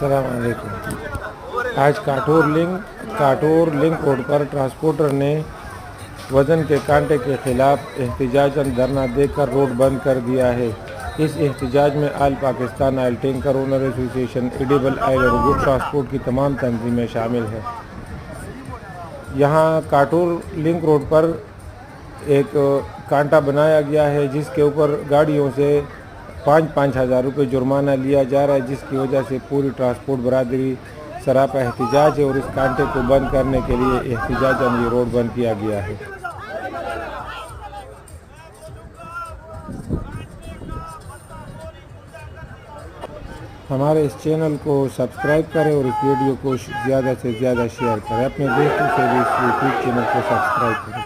السلام علیکم۔ آج کاٹور لنک روڈ پر ٹرانسپورٹر نے وزن کے کانٹے کے خلاف احتجاجاً دھرنا دے کر روڈ بند کر دیا ہے۔ اس احتجاج میں آل پاکستان آئل ٹینکر اونر ایسوسی ایشن، ایڈیبل آئل اور گڈ ٹرانسپورٹ کی تمام تنظیمیں شامل ہیں۔ یہاں کاٹور لنک روڈ پر ایک کانٹا بنایا گیا ہے جس کے اوپر گاڑیوں سے 5,000 روپے جرمانہ لیا جا رہا ہے، جس کی وجہ سے پوری ٹرانسپورٹ برادری سراپا احتجاج ہے اور اس کانٹے کو بند کرنے کے لیے احتجاجاً یہ روڈ بند کیا گیا ہے۔ ہمارے اس چینل کو سبسکرائب کریں اور اس ویڈیو کو زیادہ سے زیادہ شیئر کریں۔ اپنے دوستوں سے بھی اس یوٹیوب چینل کو سبسکرائب کریں۔